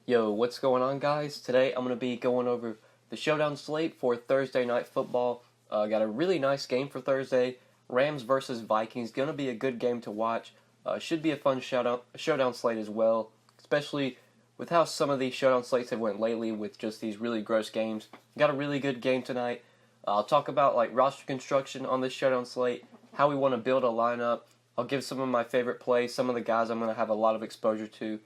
Yo, what's going on, guys? Today I'm going to be going over the showdown slate for Thursday night football. Got a really nice game for Thursday. Rams versus Vikings. Going to be a good game to watch. Should be a fun showdown slate as well, especially with how some of these showdown slates have went lately with just these really gross games. Got a really good game tonight. I'll talk about like roster construction on this showdown slate, how we want to build a lineup. I'll give some of my favorite plays, some of the guys I'm going to have a lot of exposure to.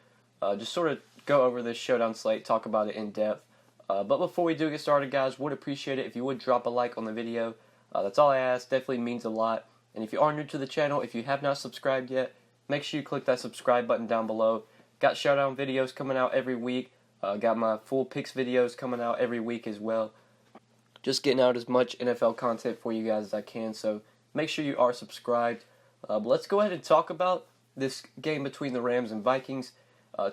Just sort of go over this showdown slate, talk about it in depth. But before we do get started, guys, would appreciate it if you would drop a like on the video. That's all I ask. Definitely means a lot. And if you are new to the channel, if you have not subscribed yet, make sure you click that subscribe button down below. Got showdown videos coming out every week. Got my full picks videos coming out every week as well. Just getting out as much NFL content for you guys as I can. So make sure you are subscribed. But let's go ahead and talk about this game between the Rams and Vikings.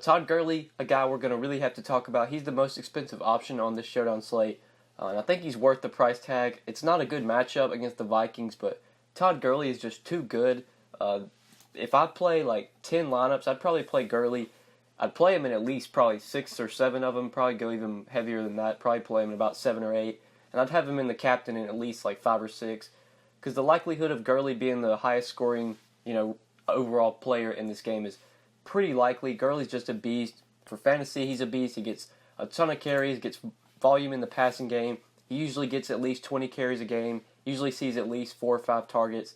Todd Gurley, a guy we're going to really have to talk about. He's the most expensive option on this showdown slate, and I think he's worth the price tag. It's not a good matchup against the Vikings, but Todd Gurley is just too good. If I play like 10 lineups, I'd probably play Gurley. I'd play him in at least probably 6 or 7 of them, probably go even heavier than that, probably play him in about 7 or 8, and I'd have him in the captain in at least like 5 or 6, because the likelihood of Gurley being the highest scoring, overall player in this game is pretty likely. Gurley's just a beast. For fantasy, he's a beast. He gets a ton of carries, gets volume in the passing game. He usually gets at least 20 carries a game, usually sees at least 4 or 5 targets.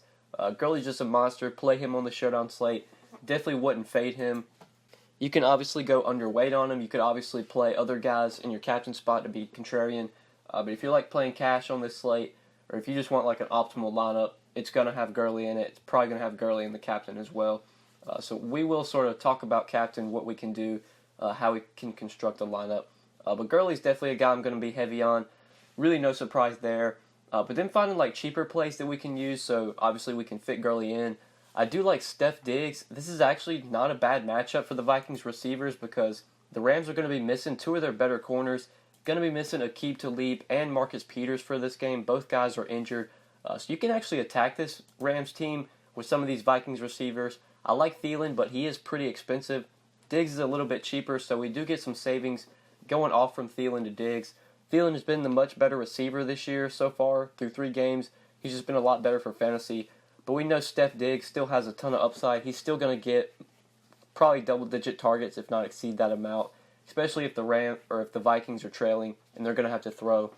Gurley's just a monster. Play him on the showdown slate. Definitely wouldn't fade him. You can obviously go underweight on him. You could obviously play other guys in your captain spot to be contrarian. But if you like playing cash on this slate, or if you just want like an optimal lineup, it's going to have Gurley in it. It's probably going to have Gurley in the captain as well. So we will sort of talk about captain, what we can do, how we can construct a lineup. But Gurley's definitely a guy I'm going to be heavy on. Really no surprise there. But then finding like cheaper plays that we can use, so obviously we can fit Gurley in. I do like Steph Diggs. This is actually not a bad matchup for the Vikings receivers because the Rams are going to be missing 2 of their better corners. Going to be missing Aqib Talib and Marcus Peters for this game. Both guys are injured. So you can actually attack this Rams team with some of these Vikings receivers. I like Thielen, but he is pretty expensive. Diggs is a little bit cheaper, so we do get some savings going off from Thielen to Diggs. Thielen has been the much better receiver this year so far through 3 games. He's just been a lot better for fantasy. But we know Steph Diggs still has a ton of upside. He's still going to get probably double-digit targets, if not exceed that amount, especially if the Vikings are trailing and they're going to have to throw.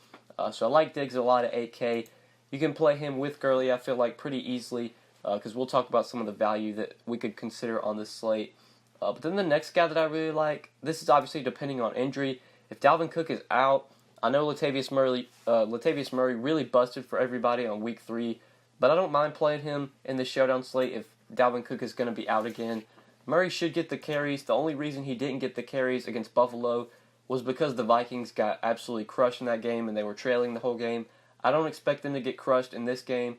So I like Diggs a lot at 8K. You can play him with Gurley, I feel like, pretty easily, because we'll talk about some of the value that we could consider on this slate. But then the next guy that I really like, this is obviously depending on injury. If Dalvin Cook is out, I know Latavius Murray really busted for everybody on week 3, but I don't mind playing him in the showdown slate if Dalvin Cook is going to be out again. Murray should get the carries. The only reason he didn't get the carries against Buffalo was because the Vikings got absolutely crushed in that game and they were trailing the whole game. I don't expect them to get crushed in this game,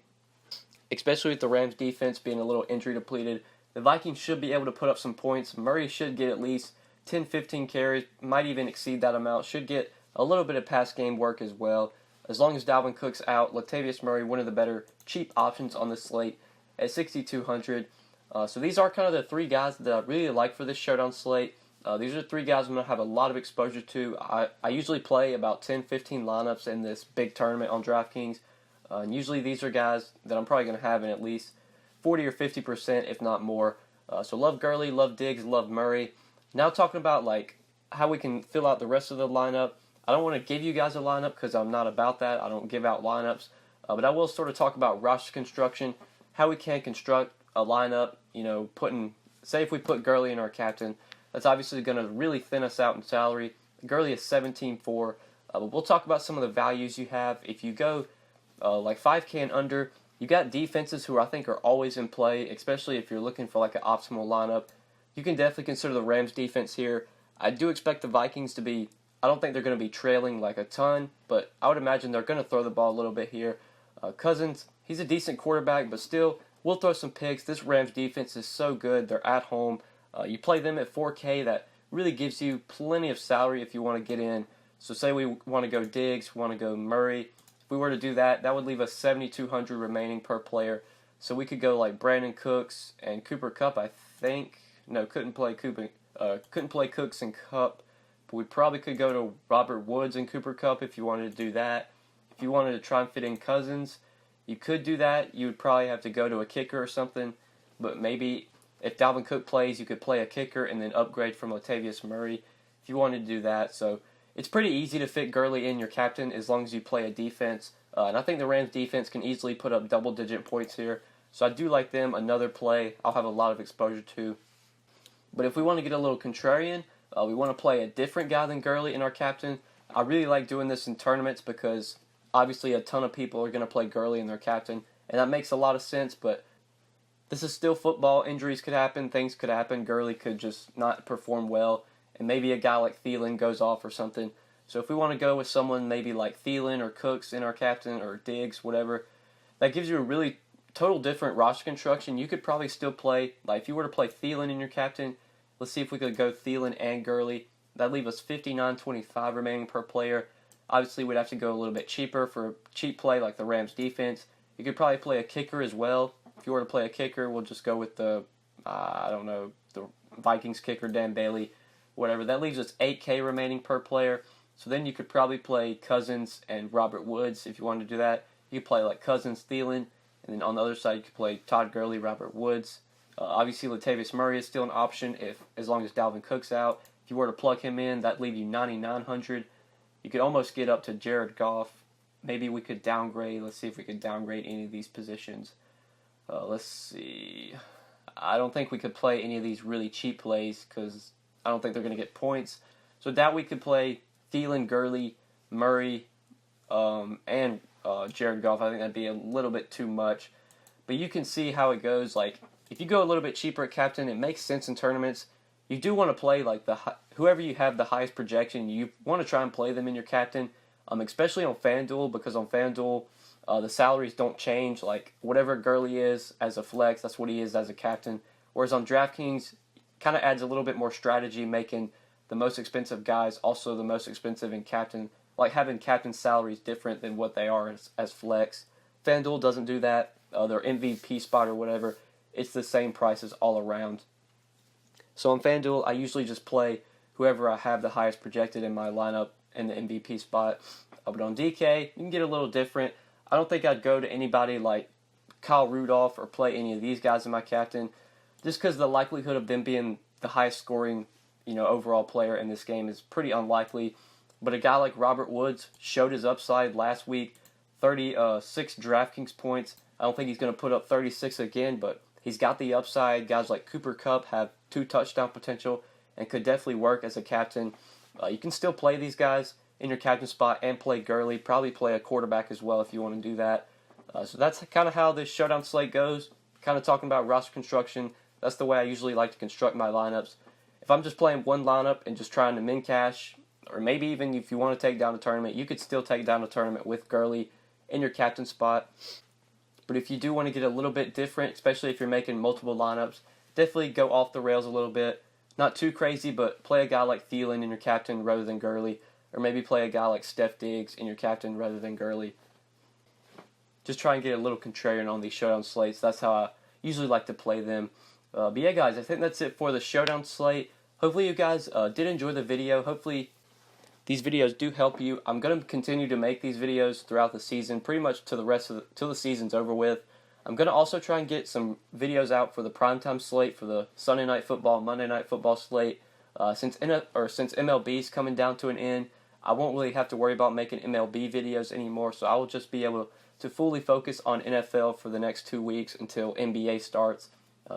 especially with the Rams defense being a little injury depleted. The Vikings should be able to put up some points. Murray should get at least 10-15 carries, might even exceed that amount, should get a little bit of pass game work as well. As long as Dalvin Cook's out, Latavius Murray, one of the better cheap options on the slate at 6,200. So these are kind of the 3 guys that I really like for this showdown slate. These are 3 guys I'm going to have a lot of exposure to. I usually play about 10-15 lineups in this big tournament on DraftKings. And usually these are guys that I'm probably going to have in at least 40 or 50%, if not more. So love Gurley, love Diggs, love Murray. Now talking about like how we can fill out the rest of the lineup. I don't want to give you guys a lineup because I'm not about that. I don't give out lineups. But I will sort of talk about roster construction, how we can construct a lineup. Say if we put Gurley in our captain, that's obviously going to really thin us out in salary. Gurley is 17.4. But we'll talk about some of the values you have. If you go like 5K and under, you got defenses who I think are always in play, especially if you're looking for like an optimal lineup. You can definitely consider the Rams defense here. I do expect the Vikings to be, I don't think they're going to be trailing like a ton, but I would imagine they're going to throw the ball a little bit here. Cousins, he's a decent quarterback, but still, we'll throw some picks. This Rams defense is so good. They're at home. You play them at 4K, that really gives you plenty of salary if you want to get in. So say we want to go Diggs, want to go Murray. If we were to do that, that would leave us 7,200 remaining per player. So we could go like Brandon Cooks and Cooper Kupp, I think. No, couldn't play Cooks and Kupp. But we probably could go to Robert Woods and Cooper Kupp if you wanted to do that. If you wanted to try and fit in Cousins, you could do that. You would probably have to go to a kicker or something. But maybe if Dalvin Cook plays, you could play a kicker and then upgrade from Latavius Murray if you wanted to do that. So it's pretty easy to fit Gurley in your captain as long as you play a defense. And I think the Rams defense can easily put up double-digit points here. So I do like them. Another play I'll have a lot of exposure to. But if we want to get a little contrarian, we want to play a different guy than Gurley in our captain. I really like doing this in tournaments because obviously a ton of people are going to play Gurley in their captain. And that makes a lot of sense, but this is still football. Injuries could happen. Things could happen. Gurley could just not perform well. And maybe a guy like Thielen goes off or something. So if we want to go with someone maybe like Thielen or Cooks in our captain or Diggs, whatever, that gives you a really total different roster construction. You could probably still play, like if you were to play Thielen in your captain, let's see if we could go Thielen and Gurley. That'd leave us $59.25 remaining per player. Obviously, we'd have to go a little bit cheaper for a cheap play like the Rams defense. You could probably play a kicker as well. If you were to play a kicker, we'll just go with the Vikings kicker, Dan Bailey, whatever. That leaves us $8K remaining per player. So then you could probably play Cousins and Robert Woods if you wanted to do that. You could play like Cousins, Thielen, and then on the other side you could play Todd Gurley, Robert Woods. Obviously, Latavius Murray is still an option as long as Dalvin Cook's out. If you were to plug him in, that'd leave you $9,900. You could almost get up to Jared Goff. Maybe we could downgrade. Let's see if we could downgrade any of these positions. Let's see. I don't think we could play any of these really cheap plays because I don't think they're going to get points. So that we could play Thielen, Gurley, Murray, and Jared Goff. I think that'd be a little bit too much. But you can see how it goes. Like, if you go a little bit cheaper at captain, it makes sense in tournaments. You do want to play like whoever you have the highest projection. You want to try and play them in your captain, especially on FanDuel, because on FanDuel the salaries don't change. Like whatever Gurley is as a flex, that's what he is as a captain. Whereas on DraftKings, kind of adds a little bit more strategy, making the most expensive guys also the most expensive in captain. Like having captain salaries different than what they are as flex. FanDuel doesn't do that. Their MVP spot or whatever, it's the same prices all around. So on FanDuel, I usually just play whoever I have the highest projected in my lineup in the MVP spot. But on DK, you can get a little different. I don't think I'd go to anybody like Kyle Rudolph or play any of these guys in my captain, just because the likelihood of them being the highest scoring, overall player in this game is pretty unlikely. But a guy like Robert Woods showed his upside last week, 36 DraftKings points. I don't think he's going to put up 36 again, but he's got the upside. Guys like Cooper Kupp have 2 touchdown potential and could definitely work as a captain. You can still play these guys in your captain spot and play Gurley. Probably play a quarterback as well if you want to do that. So that's kind of how this showdown slate goes. Kind of talking about roster construction. That's the way I usually like to construct my lineups. If I'm just playing one lineup and just trying to min cash, or maybe even if you want to take down a tournament, you could still take down a tournament with Gurley in your captain spot. But if you do want to get a little bit different, especially if you're making multiple lineups, definitely go off the rails a little bit. Not too crazy, but play a guy like Thielen in your captain rather than Gurley. Or maybe play a guy like Steph Diggs in your captain rather than Gurley. Just try and get a little contrarian on these showdown slates. That's how I usually like to play them. But yeah, guys, I think that's it for the showdown slate. Hopefully you guys did enjoy the video. Hopefully these videos do help you. I'm going to continue to make these videos throughout the season, pretty much till the season's over with. I'm going to also try and get some videos out for the primetime slate, for the Sunday Night Football, Monday Night Football slate. Since MLB is coming down to an end, I won't really have to worry about making MLB videos anymore, so I will just be able to fully focus on NFL for the next 2 weeks until NBA starts.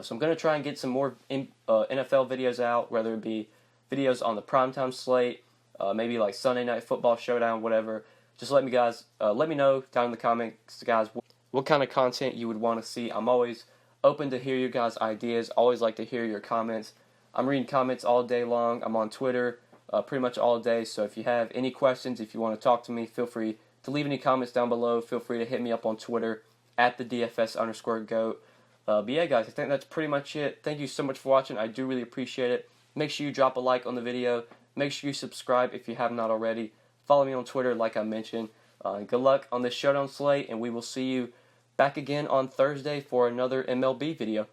So I'm going to try and get some more NFL videos out, whether it be videos on the primetime slate, maybe like Sunday Night Football Showdown, whatever. Just let me know down in the comments, guys, what kind of content you would want to see. I'm always open to hear your guys' ideas. Always like to hear your comments. I'm reading comments all day long. I'm on Twitter pretty much all day. So if you have any questions, if you want to talk to me, feel free to leave any comments down below. Feel free to hit me up on Twitter at the DFS_GOAT. But yeah, guys, I think that's pretty much it. Thank you so much for watching. I do really appreciate it. Make sure you drop a like on the video. Make sure you subscribe if you have not already. Follow me on Twitter like I mentioned. Good luck on this showdown slate, and we will see you back again on Thursday for another MLB video.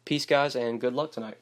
Peace, guys, and good luck tonight.